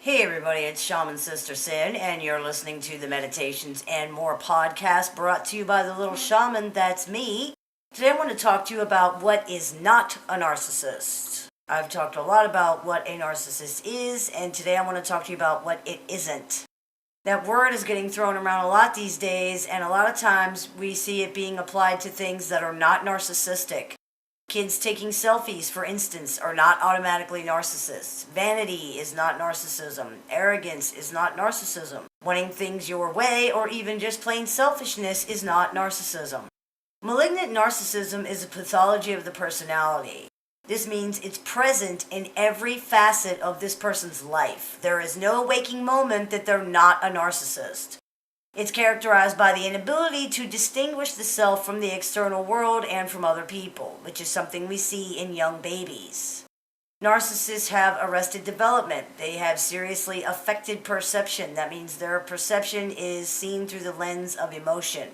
Hey everybody, it's Shaman Sister Sin, and you're listening to the Meditations and More podcast brought to you by the Little Shaman, that's me. Today I want to talk to you about what is not a narcissist. I've talked a lot about what a narcissist is, and today I want to talk to you about what it isn't. That word is getting thrown around a lot these days, and a lot of times we see it being applied to things that are not narcissistic. Kids taking selfies, for instance, are not automatically narcissists. Vanity is not narcissism. Arrogance is not narcissism. Wanting things your way, or even just plain selfishness, is not narcissism. Malignant narcissism is a pathology of the personality. This means it's present in every facet of this person's life. There is no waking moment that they're not a narcissist. It's characterized by the inability to distinguish the self from the external world and from other people, which is something we see in young babies. Narcissists have arrested development. They have seriously affected perception. That means their perception is seen through the lens of emotion.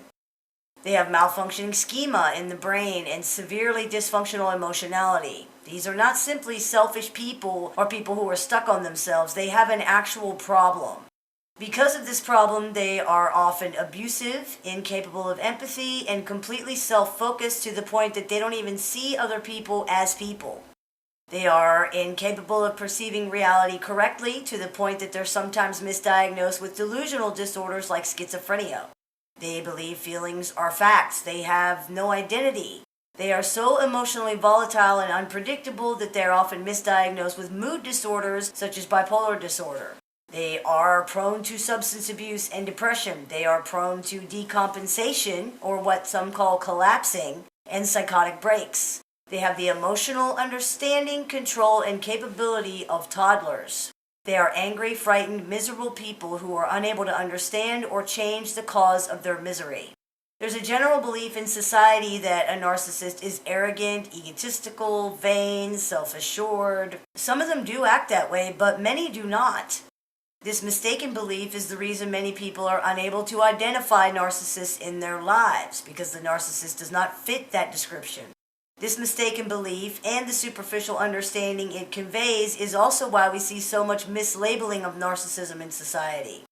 They have malfunctioning schema in the brain and severely dysfunctional emotionality. These are not simply selfish people or people who are stuck on themselves. They have an actual problem. Because of this problem, they are often abusive, incapable of empathy, and completely self-focused to the point that they don't even see other people as people. They are incapable of perceiving reality correctly to the point that they're sometimes misdiagnosed with delusional disorders like schizophrenia. They believe feelings are facts. They have no identity. They are so emotionally volatile and unpredictable that they're often misdiagnosed with mood disorders such as bipolar disorder. They are prone to substance abuse and depression. They are prone to decompensation, or what some call collapsing, and psychotic breaks. They have the emotional understanding, control, and capability of toddlers. They are angry, frightened, miserable people who are unable to understand or change the cause of their misery. There's a general belief in society that a narcissist is arrogant, egotistical, vain, self-assured. Some of them do act that way, but many do not. This mistaken belief is the reason many people are unable to identify narcissists in their lives, because the narcissist does not fit that description. This mistaken belief and the superficial understanding it conveys is also why we see so much mislabeling of narcissism in society.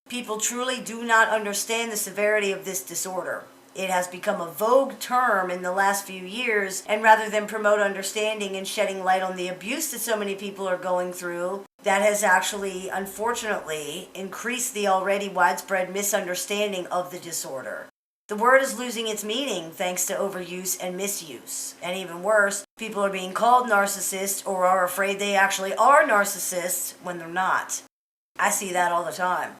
People truly do not understand the severity of this disorder. It has become a vogue term in the last few years, and rather than promote understanding and shedding light on the abuse that so many people are going through, that has actually, unfortunately, increased the already widespread misunderstanding of the disorder. The word is losing its meaning thanks to overuse and misuse. And even worse, people are being called narcissists or are afraid they actually are narcissists when they're not. I see that all the time.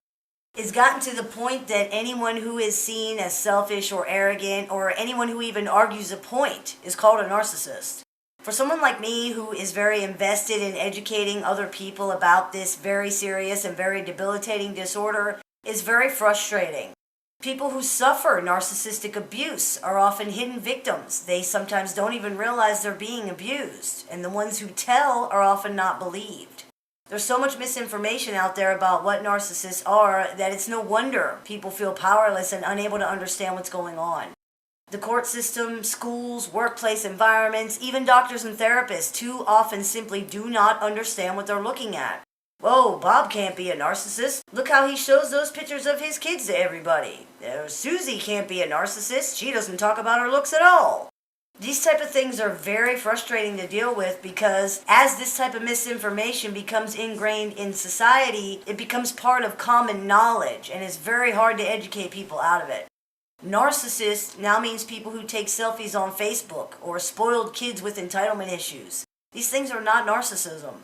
It's gotten to the point that anyone who is seen as selfish or arrogant, or anyone who even argues a point, is called a narcissist. For someone like me who is very invested in educating other people about this very serious and very debilitating disorder, it's very frustrating. People who suffer narcissistic abuse are often hidden victims. They sometimes don't even realize they're being abused, and the ones who tell are often not believed. There's so much misinformation out there about what narcissists are that it's no wonder people feel powerless and unable to understand what's going on. The court system, schools, workplace environments, even doctors and therapists too often simply do not understand what they're looking at. Whoa, Bob can't be a narcissist. Look how he shows those pictures of his kids to everybody. Susie can't be a narcissist. She doesn't talk about her looks at all. These type of things are very frustrating to deal with because as this type of misinformation becomes ingrained in society, it becomes part of common knowledge, and it's very hard to educate people out of it. Narcissist now means people who take selfies on Facebook or spoiled kids with entitlement issues. These things are not narcissism.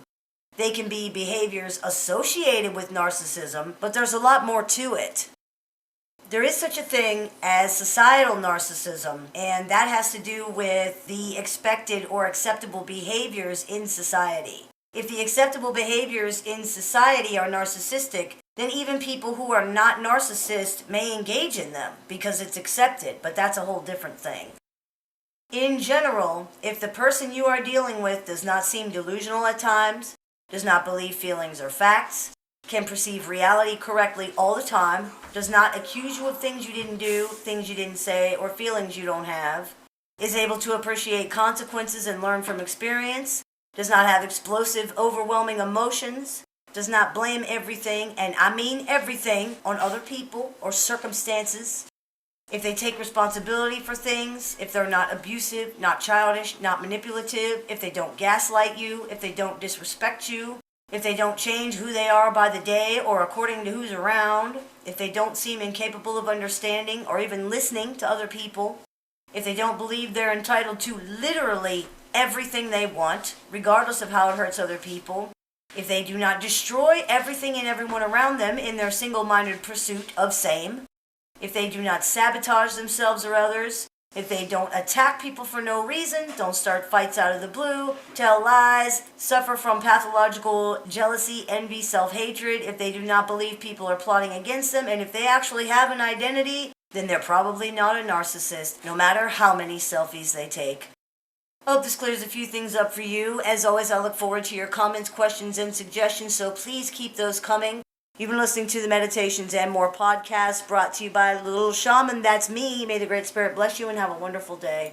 They can be behaviors associated with narcissism, but there's a lot more to it. There is such a thing as societal narcissism, and that has to do with the expected or acceptable behaviors in society. If the acceptable behaviors in society are narcissistic, then even people who are not narcissists may engage in them because it's accepted, but that's a whole different thing. In general, if the person you are dealing with does not seem delusional at times, does not believe feelings are facts, can perceive reality correctly all the time, does not accuse you of things you didn't do, things you didn't say, or feelings you don't have, is able to appreciate consequences and learn from experience, does not have explosive, overwhelming emotions, does not blame everything, and I mean everything, on other people or circumstances, if they take responsibility for things, if they're not abusive, not childish, not manipulative, if they don't gaslight you, if they don't disrespect you, if they don't change who they are by the day or according to who's around, if they don't seem incapable of understanding or even listening to other people, if they don't believe they're entitled to literally everything they want, regardless of how it hurts other people, if they do not destroy everything and everyone around them in their single-minded pursuit of same, if they do not sabotage themselves or others, if they don't attack people for no reason, don't start fights out of the blue, tell lies, suffer from pathological jealousy, envy, self-hatred, if they do not believe people are plotting against them, and if they actually have an identity, then they're probably not a narcissist, no matter how many selfies they take. Hope this clears a few things up for you. As always, I look forward to your comments, questions, and suggestions, so please keep those coming. You've been listening to the Meditations and More podcast brought to you by Little Shaman. That's me. May the Great Spirit bless you and have a wonderful day.